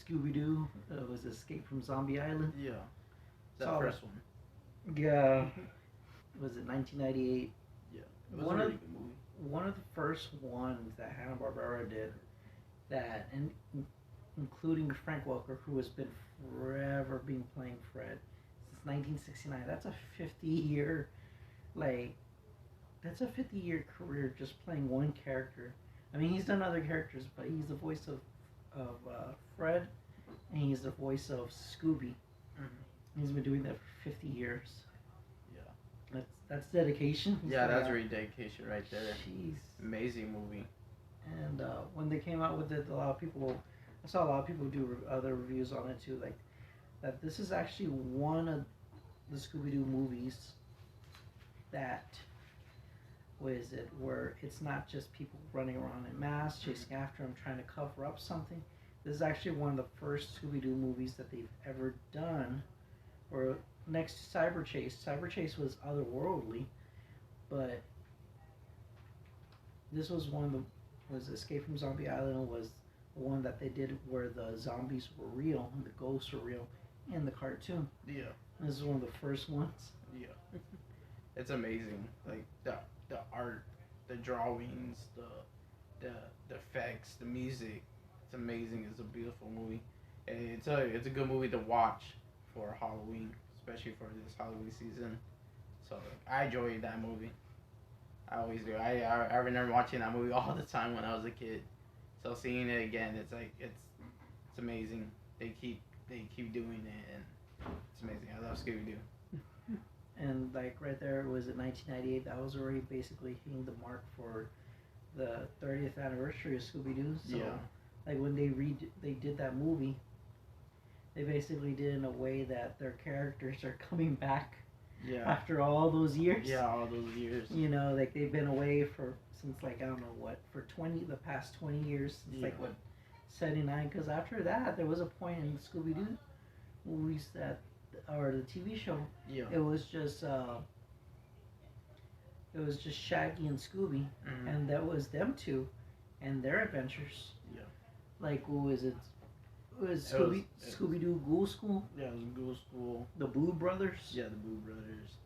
Scooby-Doo was Escape from Zombie Island. Yeah, that Saw first one. Yeah, was it 1998? Yeah, it was One a of really good movie. one of the first ones that Hanna-Barbera did that, and including Frank Welker, who has been forever being playing Fred since 1969. That's a 50-year, like, that's a 50-year career just playing one character. I mean, he's done other characters, but he's the voice of Fred, and he's the voice of Scooby. Mm-hmm. He's been doing that for 50 years. Yeah. That's dedication. Yeah, that's really dedication right there. Jeez. Amazing movie. And when they came out with it, I saw a lot of people do other reviews on it too, like that this is actually one of the Scooby-Doo movies that, where it's not just people running around in masks, chasing after them, trying to cover up something. This is actually one of the first Scooby-Doo movies that they've ever done, or next to Cyber Chase. Cyber Chase was otherworldly, but this was was Escape from Zombie Island was the one that they did where the zombies were real and the ghosts were real in the cartoon. Yeah. This is one of the first ones. Yeah. It's amazing. Like the art, the drawings, the effects, the music. It's amazing. It's a beautiful movie. And it's a good movie to watch for Halloween, especially for this Halloween season. So I enjoyed that movie. I always do. I remember watching that movie all the time when I was a kid. So seeing it again, it's like it's amazing. They keep doing it, and it's amazing. I love Scooby Doo. And like right there, was it 1998? That was already basically hitting the mark for the 30th anniversary of Scooby Doo. So, yeah. like when they did that movie, they basically did in a way that their characters are coming back. Yeah. After all those years. Yeah, all those years. You know, like they've been away since like I don't know what, for the past 20 years, since like what, 79. Because after that, there was a point in Scooby Doo movies or the TV show. Yeah. It was just Shaggy and Scooby, and that was them two, and their adventures. Yeah. Like what was it? It was Scooby-Doo Ghoul School? Yeah, it was Ghoul School. The Boo Brothers? Yeah, the Boo Brothers.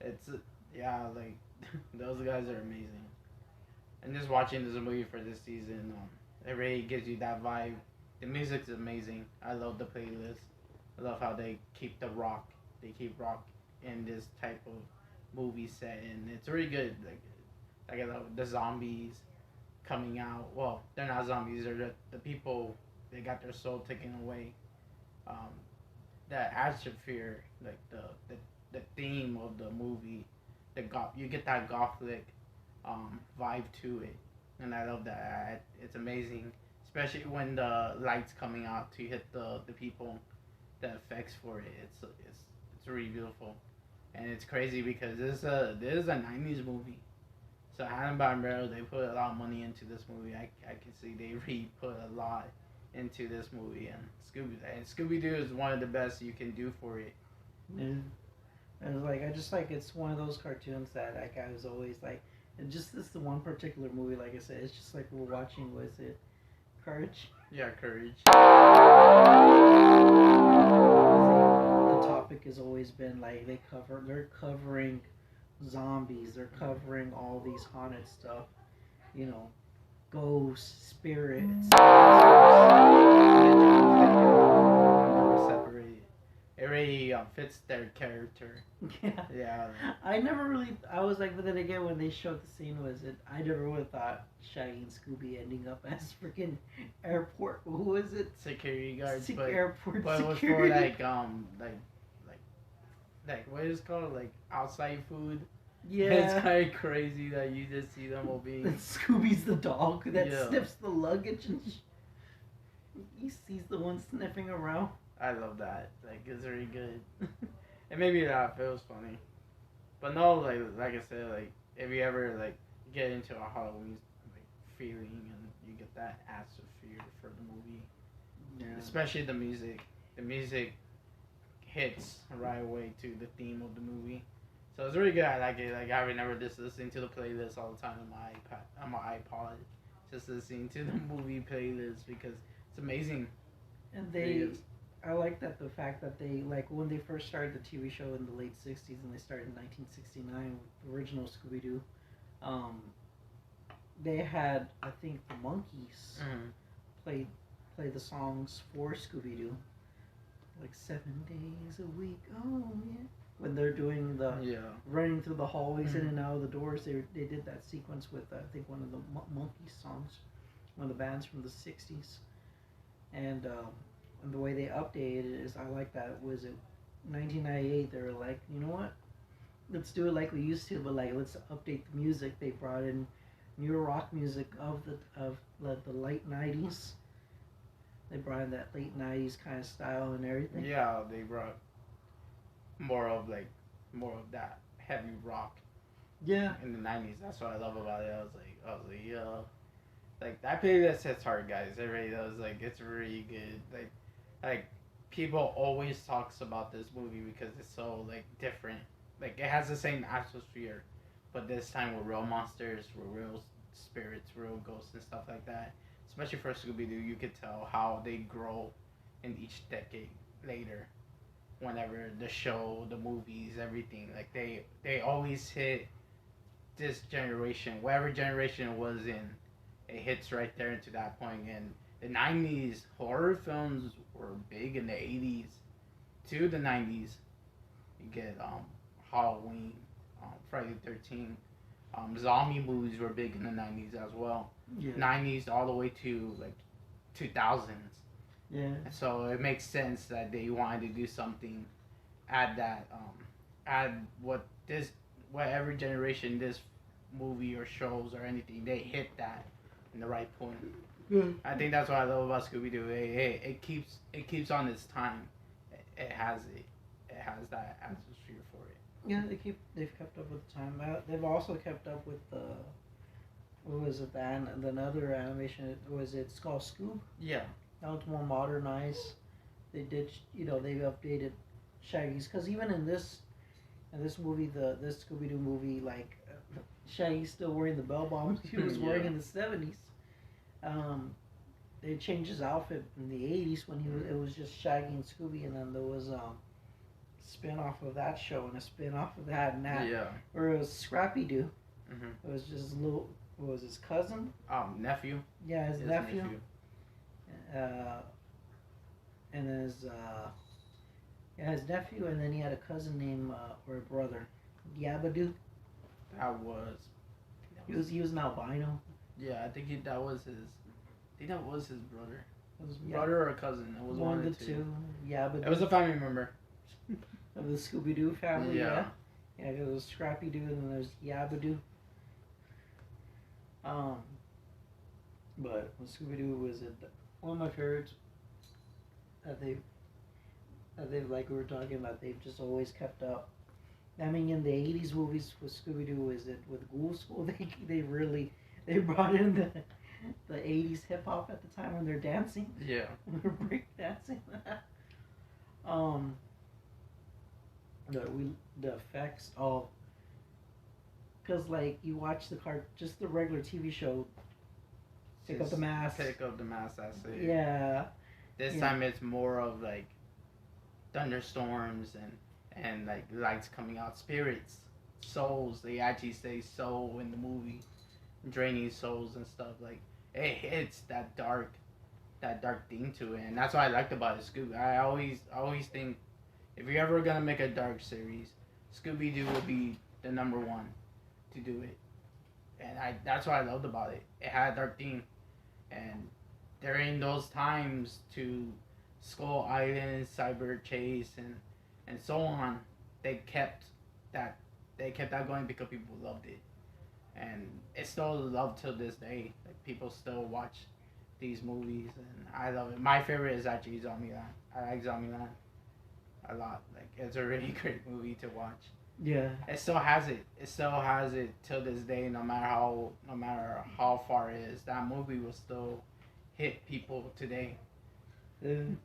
It's, like, those guys are amazing. And just watching this movie for this season, it really gives you that vibe. The music's amazing. I love the playlist. I love how they keep rock in this type of movie set, and it's really good. Like I love the zombies coming out. Well, they're not zombies. They're the people. They got their soul taken away. That atmosphere, like the theme of the movie, you get that gothic vibe to it, and I love that. It's amazing, especially when the lights coming out to hit the people. The effects for it, it's really beautiful, and it's crazy because this is a 90s movie. So Hanna-Barbera, they put a lot of money into this movie. I can see they really put a lot into this movie, and Scooby-Doo is one of the best you can do for it. Yeah. And I just like it's one of those cartoons that like I was always like, and just this the one particular movie, like I said, it's just like we're watching, was it Courage? Yeah, Courage. The topic has always been like they're covering zombies, they're covering all these haunted stuff, ghosts, spirits. Separated. It really fits their character. Yeah. Yeah. I was like, but then again, when they showed the scene, I never would have thought Shaggy and Scooby ending up as freaking airport, who was it? Security guards. Airport but security. it was for like what is it called, like outside food. Yeah. It's kind of crazy that you just see them all being. And Scooby's the dog that sniffs the luggage and He's the one sniffing around. I love that. Like it's really good. It made me laugh. It was funny. But no, like I said, like if you ever like get into a Halloween like feeling and you get that atmosphere for the movie, Yeah. especially the music. The music hits right away to the theme of the movie. So it's really good. I like it. Like I remember just listening to the playlist all the time on my iPad, on my iPod, just listening to the movie playlist because it's amazing. And It really they, is. I like that the fact that they like when they first started the TV show in the late '60s and they started in 1969 with the original Scooby Doo. Um, they had I think the Monkees Mm-hmm. play play the songs for Scooby Doo like 7 days a week. Oh yeah. When they're doing the Yeah. running through the hallways in Mhm. and out of the doors, they did that sequence with I think one of the Monkees songs, one of the bands from the '60s, and the way they updated it is I like that. Was it 1998? They were like, you know what? Let's do it like we used to, but like let's update the music. They brought in new rock music of the late '90s. They brought in that late '90s kind of style and everything. Yeah, they brought more of like more of that heavy rock Yeah, in the '90s. That's what I love about it. I was like, yo, like that playlist hits hard, guys. It really does. Like it's really good. Like people always talks about this movie because it's so like different. Like it has the same atmosphere, but this time with real monsters, with real spirits, real ghosts and stuff like that. Especially for Scooby Doo, you could tell how they grow in each decade later. Whenever the show, the movies, everything, like they always hit this generation, whatever generation it was in, it hits right there into that point. And the '90s horror films were big in the '80s to the '90s. You get Halloween, Friday the 13th. Zombie movies were big in the '90s as well. yeah, '90s all the way to like 2000s. yeah. So it makes sense that they wanted to do something, add that, add whatever generation this movie or shows or anything, they hit that in the right point. Yeah. I think that's what I love about Scooby Doo. It keeps on its time. It has that atmosphere for it. Yeah, they've kept up with the time. They've also kept up with the what was it the another animation was it's called Scoob. Yeah. Now it's more modernized. They did they've updated Shaggy's because even in this movie this Scooby Doo movie like Shaggy's still wearing the bell bottoms he was wearing Yeah. in the '70s. Um, they changed his outfit in the '80s when it was just Shaggy and Scooby, and then there was spin off of that show and a spin off of that and that, Yeah. where it was Scrappy Doo. Mhm. It was just little. What was his cousin? Nephew. Yeah, his nephew. Uh, and his nephew, and then he had a cousin named or a brother, Yabadoo. That was. He was an albino. Yeah, I think that was his. I think that was his brother. It was Brother or cousin. It was one one of of the the two. two. Yabadoo It was a family member. of the Scooby Doo family. Yeah. Yeah, it was Scrappy Doo, and then there's Yabadoo. Um, but Scooby Doo was one of my favorites that they've like we were talking about. They've just always kept up. I mean, in the '80s movies with Scooby Doo, is it with Ghoul School? They brought in the '80s hip hop at the time when they're dancing, Yeah. when they're break dancing. um, the effects all because like you watch just the regular TV show. Pick up the mask. Pick up the mask. That's it. Yeah. This Yeah. time it's more of like thunderstorms and like lights coming out, spirits, souls. They actually say soul in the movie, draining souls and stuff. Like it hits that dark thing to it, and that's what I liked about it. Scooby. I always think if you're ever gonna make a dark series, Scooby Doo would be the number one to do it, and that's what I loved about it. It had a dark theme, and during those times to Skull Island, Cyber Chase, and so on, they kept that going because people loved it, and it's still loved till this day. Like people still watch these movies, and I love it. My favorite is actually Zombieland. I like Zombieland a lot. Like it's a really great movie to watch. Yeah. It still has it. It still has it till this day. No matter how far it is, that movie will still hit people today. And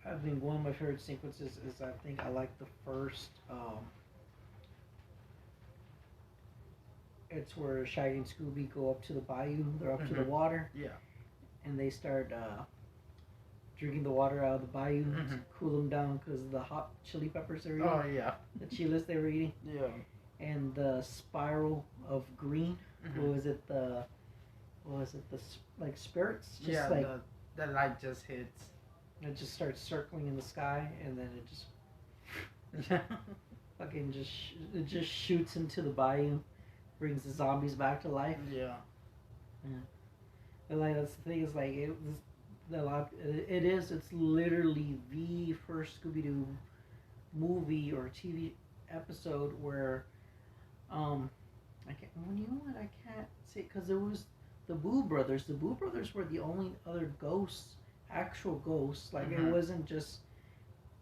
I think one of my favorite sequences is I think I like the first. It's where Shaggy and Scooby go up to the bayou. They're up to the water. Yeah. And they start drinking the water out of the bayou to cool them down because of the hot chili peppers they were eating. Oh yeah. The chiles they were eating. Yeah. And the spiral of green. What was it? The like spirits? Just yeah. like The light just hits. it just starts circling in the sky, and then it just fucking it just shoots into the bayou, brings the zombies back to life. Yeah. And like that's the thing is like it's literally the first Scooby-Doo movie or TV episode where I can't say because it was the Boo Brothers. The Boo Brothers were the only other ghosts, actual ghosts. Like it wasn't just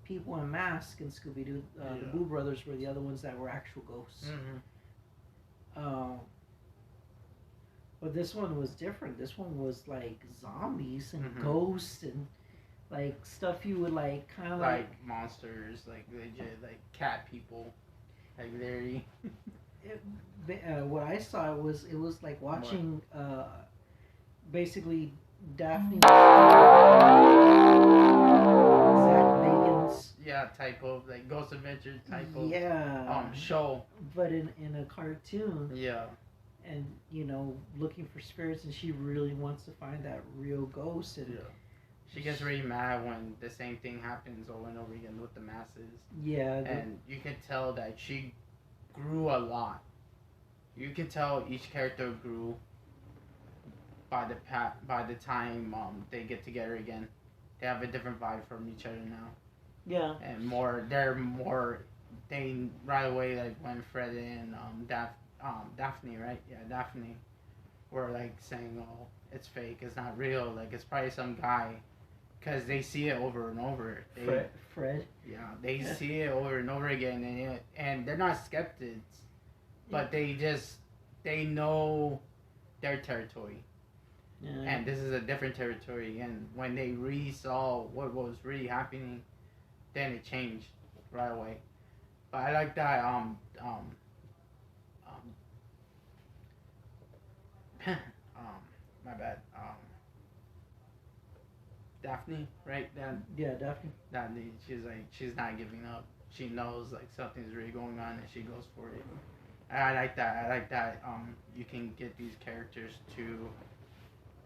people in masks in Scooby-Doo. The Boo Brothers were the other ones that were actual ghosts. But this one was different. This one was like zombies and ghosts and like stuff you would like kind of like monsters, like legit, like cat people, like very. What I saw it was like watching basically Daphne Zach Bacon's type of like Ghost Adventure type of show, but in a cartoon. Yeah. And you know, looking for spirits, and she really wants to find that real ghost. And she gets really mad when the same thing happens over and over again with the masses. Yeah. And you can tell that she grew a lot. You can tell each character grew by the time they get together again. They have a different vibe from each other now. Yeah. And they right away, like when Fred and Daphne, right? Yeah, Daphne were like saying, "Oh, it's fake. It's not real. Like it's probably some guy," because they see it over and over. Fred. Yeah, they see it over and over again, and they're not skeptics, but they know their territory, and this is a different territory. And when they really saw what was really happening, then it changed right away. But I like that. My bad. Daphne, right? Daphne. She's not giving up. She knows like something's really going on, and she goes for it. And I like that. You can get these characters to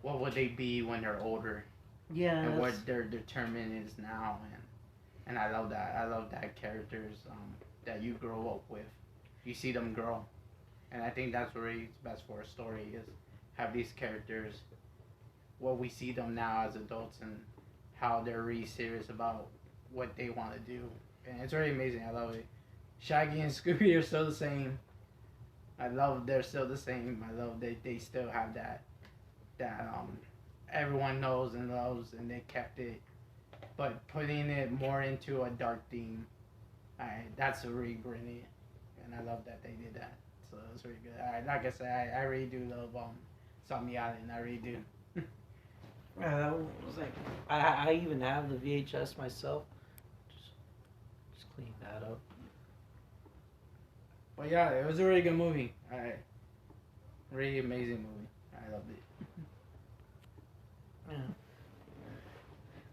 what would they be when they're older. Yeah. And what their determined is now, and I love that. I love that characters that you grow up with. You see them grow, and I think that's really best for a story is have these characters, what we see them now as adults and how they're really serious about what they want to do. And it's really amazing. I love it. Shaggy and Scooby are still the same. I love they're still the same. I love they still have that everyone knows and loves, and they kept it. But putting it more into a dark theme, that's really brilliant. And I love that they did that. So it's really good. Like I said, I really do love Zombie Island. I really do. That was like I even have the VHS myself. Just clean that up. But yeah, it was a really good movie. Really amazing movie. I loved it. Yeah.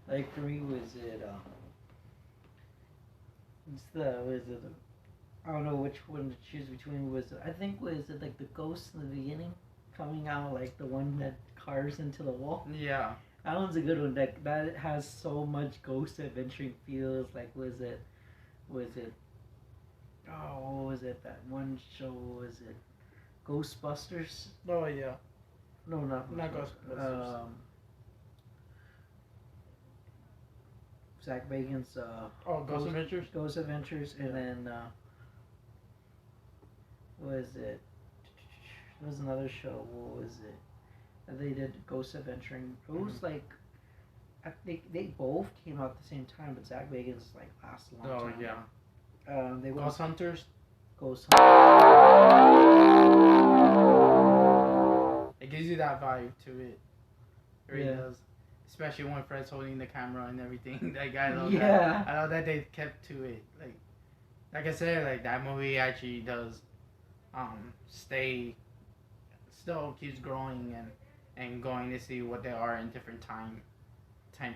Like for me, was it I don't know which one to choose between. Was it like the ghost in the beginning coming out, like the one that cars into the wall? Yeah. That one's a good one. That has so much ghost adventuring feels. Like was it oh, what was it? That one show, was it Ghostbusters? Oh yeah. No, not Ghostbusters. Zach Bacon's Ghost Adventures. Ghost Adventures, and then what was it? There was another show. What was it? And they did Ghost Adventuring. It was Mhm. like, I think they both came out at the same time, but Zach Bagans like lasted a long time. yeah. They went Ghost Hunters. Ghost. It gives you that vibe to it. It really Yeah. does. Especially when Fred's holding the camera and everything. Like I love Yeah. that. I love that they kept to it. Like I said, like that movie actually does stay still keeps growing and going to see what they are in different time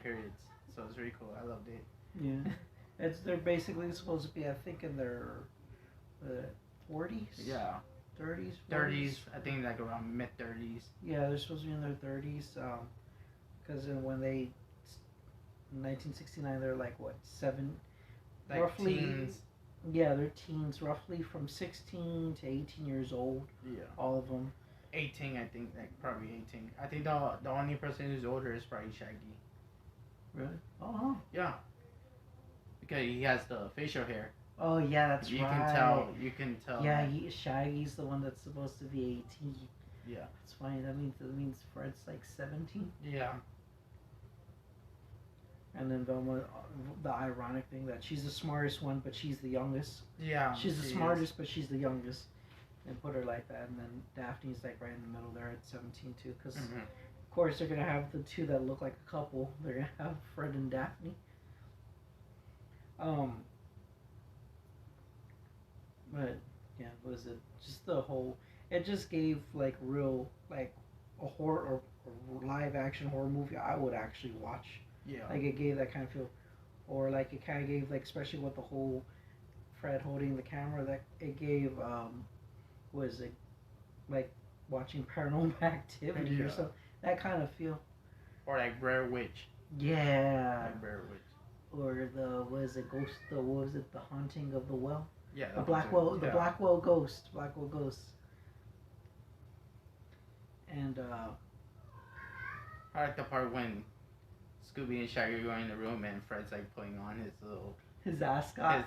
periods. So it's really cool. I loved it. Yeah. They're basically supposed to be, I think, in their 40s. Yeah. 30s. 30s. I think like around mid 30s. Yeah, they're supposed to be in their 30s. Because when they, in 1969, they're like what, Like roughly. teens. Yeah, they're teens, roughly from 16 to 18 years old. Yeah. All of them. 18, I think, like probably 18. I think the only person who's older is probably Shaggy. Really? Oh. Yeah. Because he has the facial hair. Oh yeah, that's You right. You can tell. Yeah, Shaggy's the one that's supposed to be 18. Yeah. It's funny. That means Fred's like 17. Yeah. And then Velma, the ironic thing that she's the smartest one, but she's the youngest. Yeah. She's the smartest, but she's the youngest. And put her like that. And then Daphne's like right in the middle there at 17 too. Because, of course, they're going to have the two that look like a couple. They're going to have Fred and Daphne. But, yeah, was it just the whole... It just gave, like, real, like, a horror or live action horror movie I would actually watch. Yeah. Like, it gave that kind of feel. Or, like, it kind of gave, like, especially with the whole Fred holding the camera, that it gave, was it, like, watching Paranormal Activity or something. That kind of feel. Or, like, Rare Witch. Yeah. Like Rare Witch. Or the, the Haunting of the Well? Yeah. The Blackwell Ghost. Blackwell Ghost. And, I like the part when Scooby and Shaggy are going in the room and Fred's like putting on his ascot.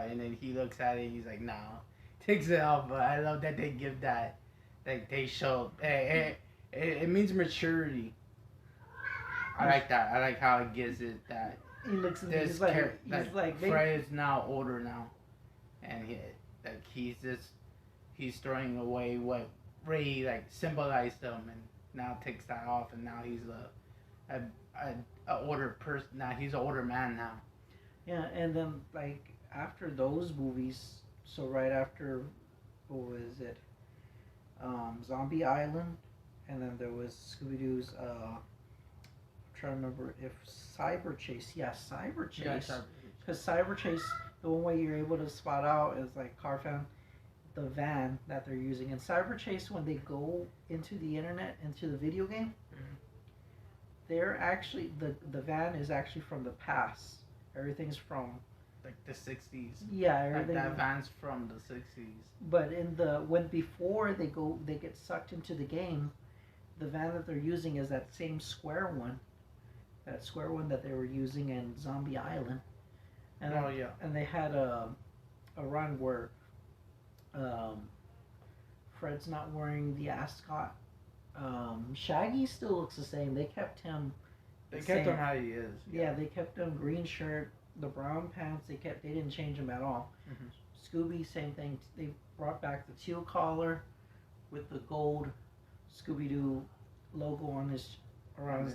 And then he looks at it and he's like, nah. Takes it off, but I love that they give that, like they show, it means maturity. I like that. I like how it gives it that. He looks at me, he's like Fred is now older now. And he's throwing away what Ray like symbolized him, and now takes that off, and now he's a older person. Now he's an older man now. Yeah, and then like after those movies, so right after, what was it? Zombie Island, and then there was Scooby-Doo's. I'm trying to remember if Cyber Chase. Yeah, Cyber Chase. Because Cyber Chase, the one way you're able to spot out is like Carfan, the van that they're using. And Cyber Chase, when they go into the internet, into the video game, they're actually the van is actually from the past. Everything's from like the 60s. Yeah, everything. That van's from the 60s. But before they get sucked into the game, the van that they're using is that same square one. That square one that they were using in Zombie Island. And and they had a run where Fred's not wearing the ascot. Shaggy still looks the same. They kept him. They kept him how he is. Yeah, they kept him green shirt, the brown pants. They didn't change him at all. Scooby, same thing. They brought back the teal collar with the gold Scooby-Doo logo around his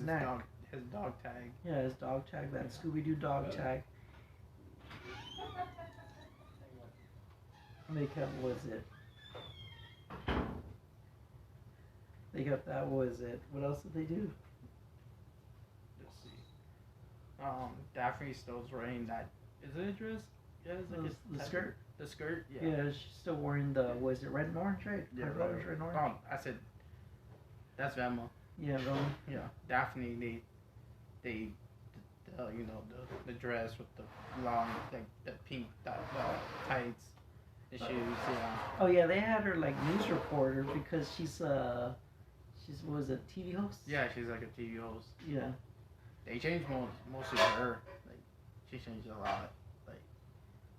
neck. His dog tag. Yeah, his dog tag. That Scooby-Doo dog tag. They kept, what else did they do? Let's see. Daphne still's wearing that. Is it a dress? Yeah, it's like the skirt. The skirt. Yeah. Yeah, she's still wearing the. Was it red and orange? Right. Yeah, red and orange. I said. That's Velma. Yeah, Velma. Yeah, Daphne. They the dress with the long, like the pink tights. The shoes, yeah. Oh yeah, they had her like news reporter because she's what was it, TV host? Yeah, she's like a TV host. Yeah. They changed mostly her. Like she changed a lot, like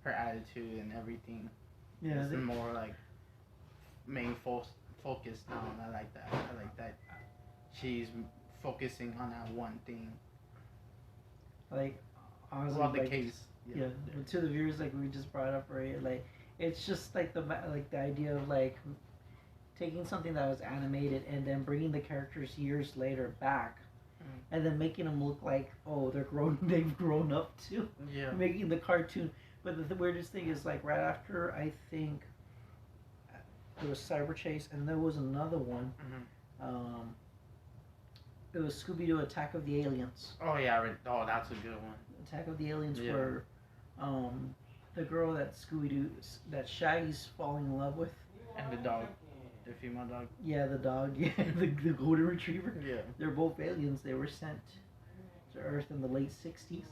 her attitude and everything. Yeah. It's more like main focus now, and I like that. she's focusing on that one thing. Like, honestly, Well, the like, case. yeah, to the viewers, like we just brought up, right? Like, it's just like the idea of like taking something that was animated and then bringing the characters years later back, and then making them look like, oh, they've grown up too. Yeah. Making the cartoon. But the weirdest thing is, like, right after, I think there was Cyber Chase, and there was another one. It was Scooby-Doo Attack of the Aliens. Oh yeah, oh that's a good one. Attack of the Aliens, where the girl that that Shaggy's falling in love with, and the dog, the female dog. Yeah, the dog. Yeah, the golden retriever. Yeah. They're both aliens. They were sent to Earth in the late '60s.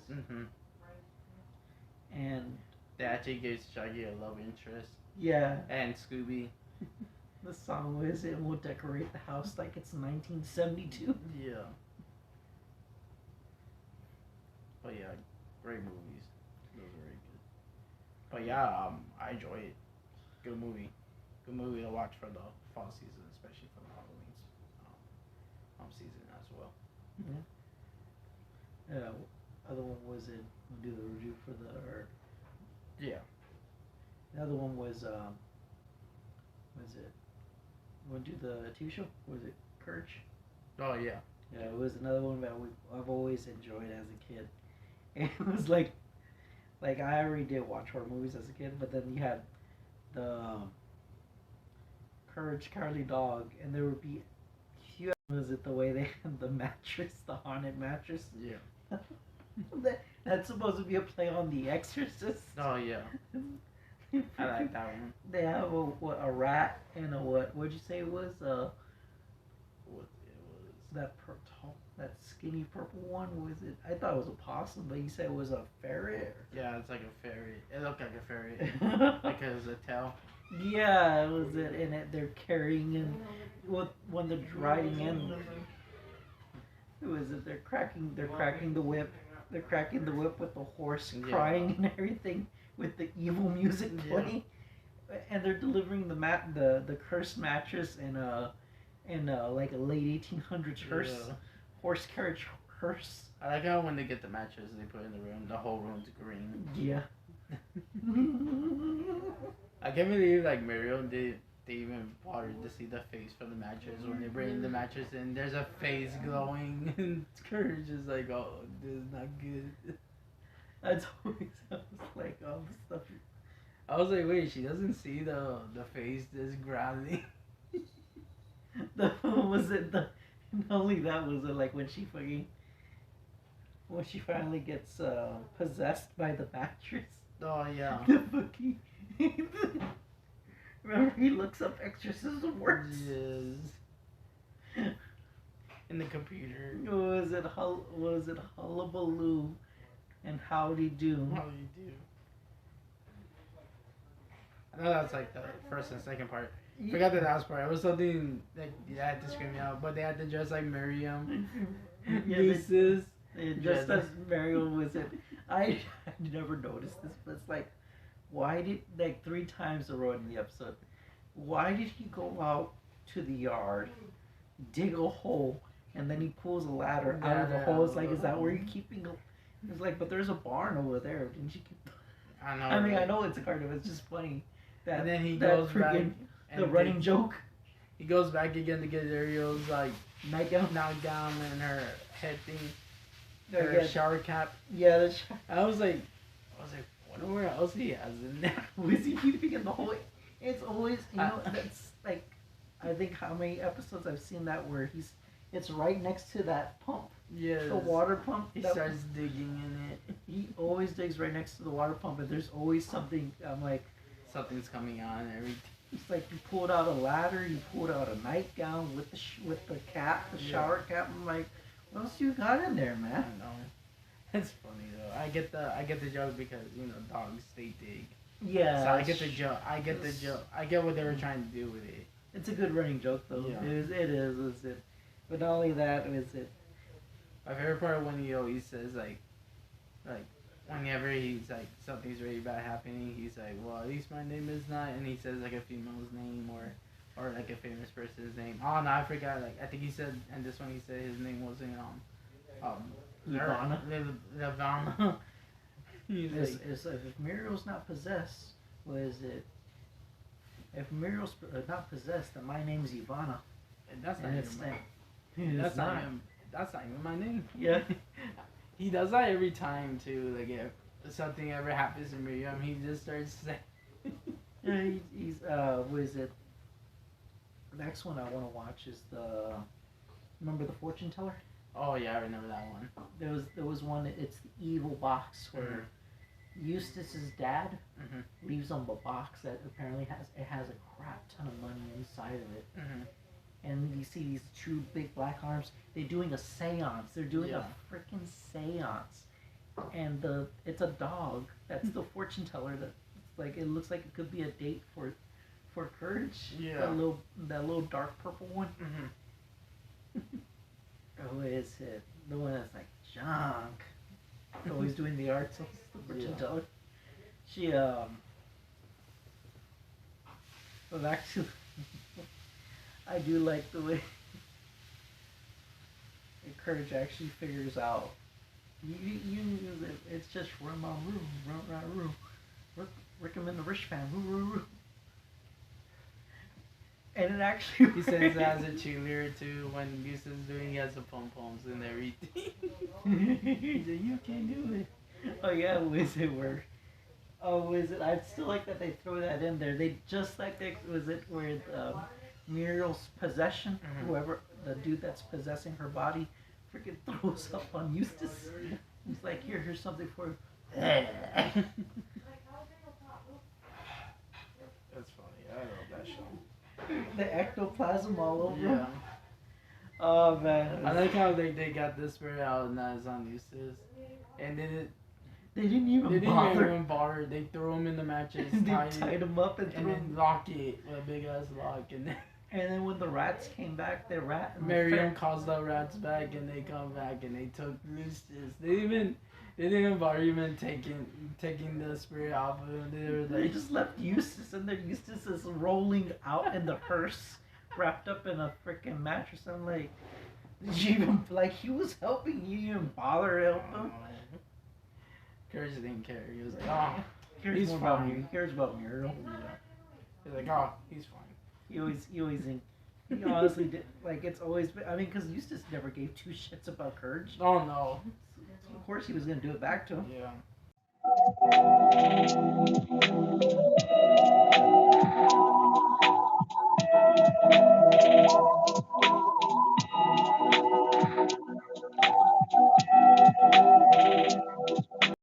And they actually gave Shaggy a love interest. Yeah. And Scooby. The song was, "It will decorate the house like it's 1972." Yeah. But yeah, great movies. Those are very good. But yeah, I enjoy it. Good movie. Good movie to watch for the fall season, especially for the Halloween season as well. Yeah. Other one was it? We'll do the review for Yeah. The other one was was it? We'll do the TV show. Was it Courage? Oh yeah. Yeah, it was another one that I've always enjoyed as a kid. And it was like I already did watch horror movies as a kid, but then you had the Courage Cowardly Dog, and there would be was it the way they had the mattress, the haunted mattress? Yeah. That's supposed to be a play on The Exorcist. Oh yeah. I like that one. They have a rat and a what'd you say it was? That skinny purple one, was it? I thought it was a possum, but you said it was a ferret. Yeah, it's like a ferret. It looked like a ferret because the tail. Yeah, it was it, and they're carrying in when they're riding in. Who is it? They're cracking the whip. They're cracking the whip with the horse crying and everything, with the evil music playing, and they're delivering the cursed mattress in like a late 1800s horse carriage hearse. I like how when they get the mattress they put in the room, the whole room's green. Yeah. I can't believe like Miriam they even bothered to see the face from the mattress when they bring the mattress in. There's a face glowing, and Courage is like, "Oh, this is not good." That's always I was like all the stuff. I was like, wait, she doesn't see the face that's growling. Not only that was it, like when she finally gets possessed by the mattress. Oh yeah. The fucking remember he looks up exorcism words. Yes. In the computer. Was it hullabaloo and howdy do? Howdy do. I know that's like the first and second part. Forgot the last part. It was something like they had to scream out, but they had to dress like Miriam. Nieces. Just as Miriam was it. I never noticed this, but it's like, why did, like 3 times a row in the episode, why did he go out to the yard, dig a hole, and then he pulls a ladder out of the hole? It's like, is that where you're keeping? It's like, but there's a barn over there. Didn't you keep? I know. I mean, I know it's a cartoon. It's just funny. That, and then he goes back. The running joke. He goes back again to get Ariel's like nightgown and her head thing, her shower cap. Yeah, I was like, wonder where else he has in there. Was he keeping in the hole? It's always, that's like, I think how many episodes I've seen that where it's right next to that pump. Yeah. The water pump. He starts digging in it. He always digs right next to the water pump, and there's always something. I'm like, something's coming on every. It's like you pulled out a ladder, you pulled out a nightgown with the cap, the shower cap. I'm like, what else you got in there, man? I know. It's funny though. I get the joke because dogs they dig. Yeah. So I get the joke. I get what they were trying to do with it. It's a good running joke though. Yeah. It is. But not only that, is it. My favorite part when he always says like whenever he's like something's really bad happening, he's like, well, at least my name is not, and he says like a female's name or or like a famous person's name. Oh no, I forgot. Like I think he said, and this one he said his name wasn't Ivana. Ivana. He's like, If Muriel's not possessed, what is it? If Muriel's not possessed, then my name's Ivana. that's not And even it's my, name. that's not even that's not even my name. Yeah. He does that every time too. Like if something ever happens to Miriam, he just starts saying. Yeah, he's what is it? The next one I want to watch is remember the fortune teller? Oh yeah, I remember that one. There was one. It's the evil box where Eustace's dad leaves him a box that apparently has a crap ton of money inside of it. And you see these two big black arms. They're doing a seance. They're doing a freaking seance, and it's a dog. That's the fortune teller. That like it looks like it could be a date for Courage. Yeah. That little dark purple one. Who is it? The one that's like junk. Always doing the arts of the fortune teller. She well actually I do like the way Courage actually figures out it's just run my room. Recommend the rich fan. And it actually he says that as a cheerleader too. When Eustace is doing, he has the pom poms and everything. He said, "You can do it." Oh yeah, Wizard work. Oh, Wizard. I'd still like that they throw that in there. They just like was it where Muriel's possession, whoever the dude that's possessing her body, freaking throws up on Eustace. He's like, here's something for you. That's funny. I love that show. The ectoplasm all over him. Yeah. Oh man. I like how they got the spirit out and that is on Eustace. And then they didn't even bother. They threw him in the mattress, they tied him up and then lock it with a big ass lock. And then when the rats came back, Miriam calls the rats back and they come back and they took Eustace. They didn't even bother even taking the spirit off of him. They just left Eustace and then Eustace is rolling out in the hearse, wrapped up in a freaking mattress. I'm like, did you even he was helping you even bother to help him? Courage didn't care. He was like, oh, he's fine. He cares about Muriel. Yeah. He's like, oh, he's fine. He honestly did. It's always been. I mean, because Eustace never gave two shits about Courage. Oh no. So of course he was gonna do it back to him. Yeah.